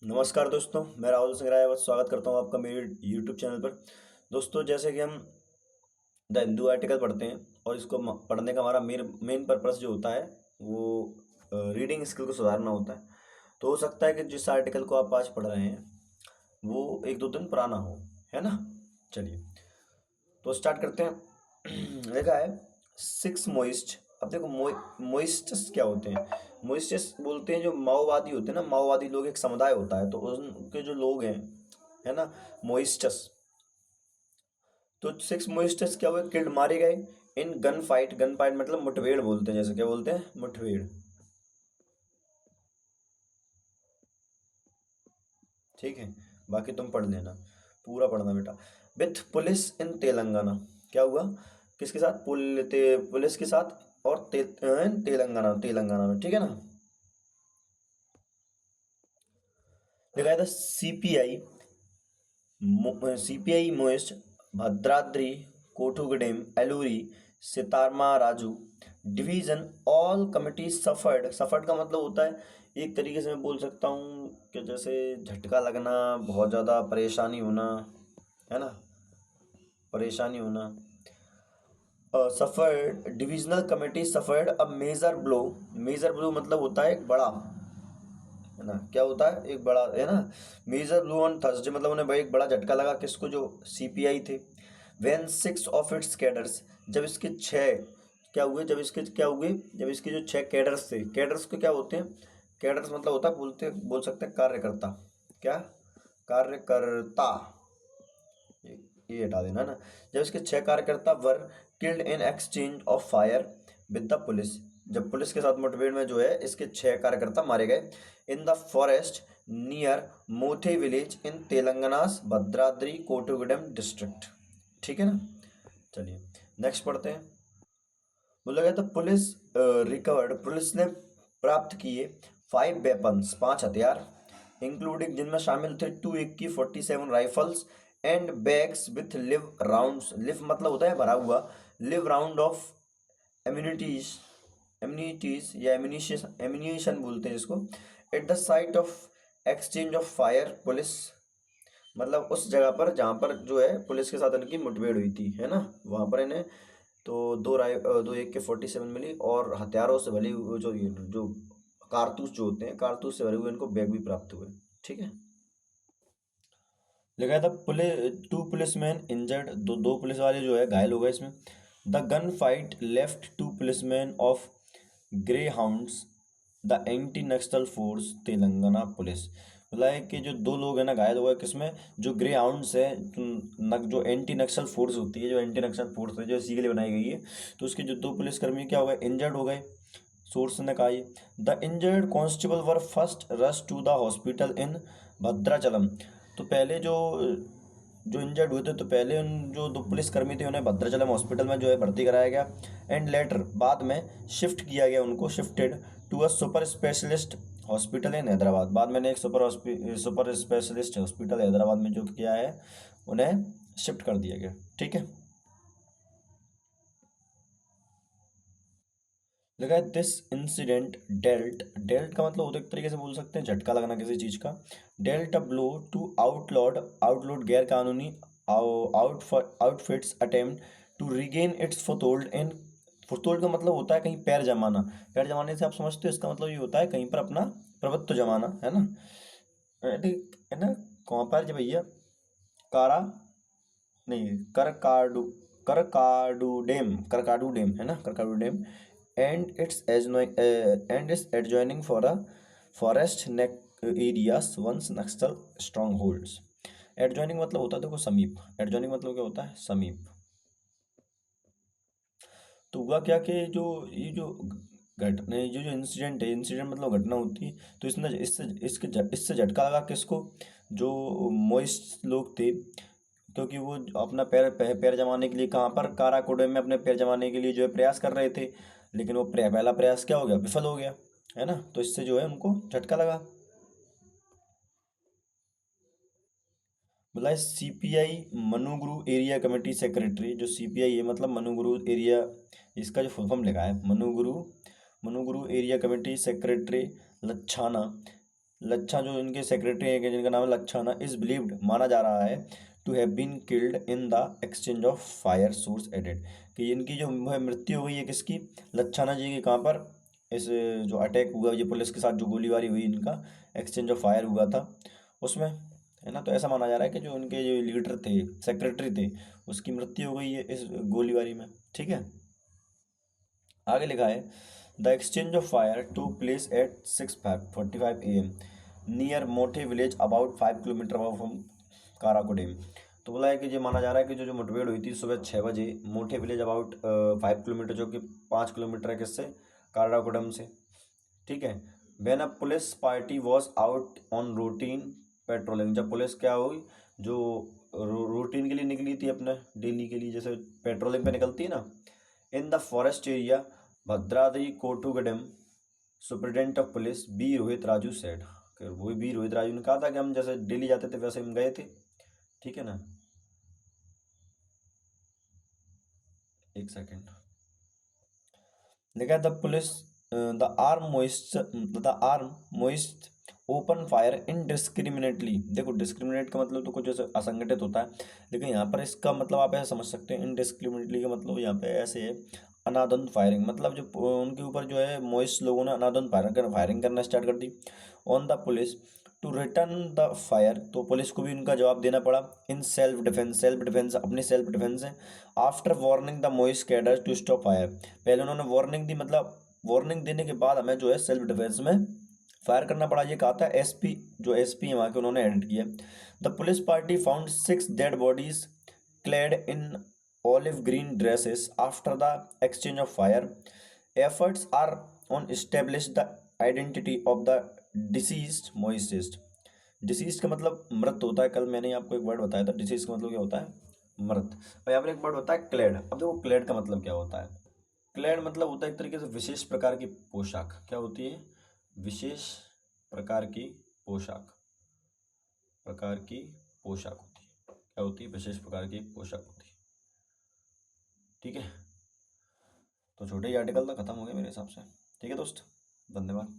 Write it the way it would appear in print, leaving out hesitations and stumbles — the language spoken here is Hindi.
नमस्कार दोस्तों, मैं राहुल सिंह रायवत स्वागत करता हूं आपका मेरे यूट्यूब चैनल पर। दोस्तों, जैसे कि हम द हिंदू आर्टिकल पढ़ते हैं और इसको पढ़ने का हमारा मेन पर्पस जो होता है वो रीडिंग स्किल को सुधारना होता है। तो हो सकता है कि जिस आर्टिकल को आप आज पढ़ रहे हैं वो एक दो दिन पुराना हो, है ना। चलिए तो स्टार्ट करते हैं। लिखा है सिक्स मोइस्ट। अब देखो मोइस्टस क्या होते हैं। मोइस्टस बोलते हैं जो माओवादी होते हैं ना, माओवादी लोग एक समुदाय होता है, तो उनके जो लोग हैं, है ना, मोइस्टस। तो सिक्स मोइस्टस क्या हुए, किल्ड मारे गए इन गन फाइट। गन फाइट मतलब मुठभेड़ बोलते हैं, जैसे क्या बोलते हैं, मुठभेड़। ठीक है, बाकी तुम पढ़ लेना, पूरा पढ़ना बेटा। विथ पुलिस इन तेलंगाना। क्या हुआ, किसके साथ, पुलिस के साथ और तेलंगाना तेलंगाना में, ठीक है ना। लिखा था CPI Maoist Bhadradri Kothagudem Alluri Sitarama Raju division all committee suffered का मतलब होता है, एक तरीके से मैं बोल सकता हूँ कि जैसे झटका लगना, बहुत ज़्यादा परेशानी होना, है ना, परेशानी होना। Suffered divisional committee suffered a major blow. Major blow मतलब होता है एक बड़ा, है ना, क्या होता है, एक बड़ा, है ना। मेजर ब्लो ऑन थर्सडे मतलब उन्हें भाई एक बड़ा झटका लगा, किसको, जो सीपीआई थे। When six of its cadres, जब इसके छः क्या हुए, जब इसके क्या हुए, जब इसके जो छः कैडर्स थे। कैडर्स को क्या होते हैं, कैडर्स मतलब होता है, बोल सकते हैं कार्यकर्ता। क्या, कार्यकर्ता, ये हटा देना ना। जब इसके छह कार्यकर्ता were killed in exchange of fire with the police, जब पुलिस के साथ मुठभेड़ में जो है इसके छह कार्यकर्ता मारे गए in the forest near Mothe village in Telangana's Bhadradri Kothagudem district. ठीक है ना। चलिए नेक्स्ट पढ़ते हैं। बोला गया था पुलिस रिकवर्ड, पुलिस ने प्राप्त किए फाइव वेपन्स, पांच हथियार, इंक्लूडिंग जिनमें शामिल थे 2 AK-47 rifles and bags with live rounds. Live मतलब होता है भरा हुआ, live round of amenities, amenities या एम्यूनिशन बोलते हैं जिसको। At the site of exchange of fire, police मतलब उस जगह पर जहाँ पर जो है पुलिस के साथ इनकी मुठभेड़ हुई थी, है ना, वहाँ पर इन्हें तो 2 AK-47 मिली और हथियारों से भरी हुई जो कारतूस जो होते हैं, कारतूस से भरे हुए इनको बैग भी प्राप्त हुए। ठीक है। लिखा था टू पुलिस मैन इंजर्ड, दो पुलिस वाले जो है घायल हो गए इसमें। The gunfight left two policeman of Greyhounds the anti Naxal force Telangana police. मतलब है कि जो दो लोग हैं ना घायल हो गए, किसमें, जो ग्रे हाउंड्स है, जो एंटी नक्सल फोर्स होती है, जो एंटी नक्सल फोर्स है जो इसी के लिए बनाई गई है, तो उसके जो दो पुलिसकर्मी क्या हो गए, इंजर्ड हो गए। सोर्स ने कहा, the injured constable were first rush to the hospital in Bhadrachalam. तो पहले जो इंजर्ड हुए थे, तो पहले उन जो दो पुलिसकर्मी थे उन्हें भद्राचलम हॉस्पिटल में जो है भर्ती कराया गया। एंड लेटर बाद में शिफ्ट किया गया, उनको shifted to a super specialist hospital in Hyderabad. बाद में एक सुपर स्पेशलिस्ट हॉस्पिटल हैदराबाद में जो किया है, उन्हें शिफ्ट कर दिया गया। ठीक है। लगा है दिस इंसिडेंट डेल्ट, डेल्ट का मतलब होता है एक तरीके से बोल सकते हैं झटका लगना किसी चीज का। Dealt a blow to outlawed गैर कानूनी outfits attempt to regain its foothold in. Foothold का मतलब होता है कहीं पैर जमाना। पैर जमाने से आप समझते हो, इसका मतलब ये होता है कहीं पर अपना प्रभुत्व जमाना, है ना। है ना, कहाँ पर जब भैया, कारा नहीं, करकाडू डेम है ना, Karakadu dam and its adjoining for a forest neck areas once Naxal strongholds. Adjoining मतलब होता है देखो समीप, एडजॉइनिंग मतलब क्या होता है, समीप। तो हुआ क्या कि जो ये जो घटना, जो जो इंसिडेंट है, इंसिडेंट मतलब घटना होती है, तो इसने इससे झटका लगा किसको, जो मोइस्ट लोग थे, क्योंकि वो अपना पैर जमाने के लिए कहाँ पर, काराकोडम में अपने पैर जमाने के लिए जो है प्रयास कर रहे थे, लेकिन वो पहला प्रयास क्या हो गया, विफल हो गया, है ना। तो इससे जो है उनको झटका लगा। बोला है CPI Manuguru area committee secretary, जो सीपीआई है मतलब मनुगुरु एरिया, इसका जो फुल फॉर्म लिखा है Manuguru, Manuguru area committee secretary Lacchanna Laccha जो इनके सेक्रेटरी है जिनका नाम है लच्छाना इज बिलीव्ड माना जा रहा है to have been killed in the exchange of fire source added, कि इनकी जो मृत्यु हुई है किसकी, लच्छाना जी की, कहाँ पर, इस जो अटैक हुआ ये पुलिस के साथ जो गोलीबारी हुई इनका एक्सचेंज ऑफ फायर हुआ था उसमें, है ना। तो ऐसा माना जा रहा है कि जो इनके जो लीडर थे, सेक्रेटरी थे, उसकी मृत्यु हो गई है इस गोलीबारी में। ठीक है, आगे लिखा है the exchange of fire took place at 6:45 AM near Mothe village about 5 kilometre about from Karakagudem. तो बोला है कि ये माना जा रहा है कि जो जो मुठभेड़ हुई थी सुबह 6 बजे मोठे विलेज अबाउट 5 किलोमीटर, जो कि 5 किलोमीटर है किससे, काराकोडम से। ठीक है, when a police party was out on routine patrolling, जब पुलिस क्या हुई, जो रूटीन के लिए निकली थी अपने डेली के लिए, जैसे पेट्रोलिंग पे निकलती है ना, in the forest area Bhadradri Kothagudem, superintendent of police B Rohit Raju said, वही बी रोहित राजू ने कहा था कि हम जैसे डेली जाते थे वैसे हम गए थे। ठीक है ना, एक सेकेंड, लिखा the police the arm moist open fire indiscriminately. देखो डिस्क्रिमिनेट का मतलब तो कुछ जैसे असंगठित होता है, लेकिन यहाँ पर इसका मतलब आप ऐसे समझ सकते हैं, इनडिस्क्रिमिनेटली का मतलब यहाँ पे ऐसे है, अनादुंद फायरिंग, मतलब जो उनके ऊपर जो है मोइस्ट लोगों ने अनादुंद फायरिंग करना स्टार्ट कर दी on the police to return the fire, तो पुलिस को भी उनका जवाब देना पड़ा in self defence, self defence अपनी सेल्फ डिफेंस है, after warning the Maoist cadre to stop fire, पहले उन्होंने वार्निंग दी, मतलब वार्निंग देने के बाद हमें जो है सेल्फ डिफेंस में फायर करना पड़ा, ये कहा था एसपी, जो एसपी है वहाँ के, उन्होंने एडिट किया। The police party found 6 dead bodies clad in olive green dresses after the exchange of fire, efforts are on establish the identity of the deceased Maoist. Deceased का मतलब मृत होता है, कल मैंने आपको एक वर्ड बताया था, डिसीज का मतलब क्या होता है, मृत। और यहाँ पर एक वर्ड होता है क्लेड। अब देखो क्लेड का मतलब क्या होता है, क्लेड मतलब होता है एक तरीके से विशेष प्रकार की पोशाक, क्या होती है, विशेष प्रकार की पोशाक, प्रकार की पोशाक होती है, क्या होती है, विशेष प्रकार की पोशाक होती है। ठीक है, तो छोटे ही आर्टिकल तो खत्म हो गए मेरे हिसाब से। ठीक है दोस्त, धन्यवाद।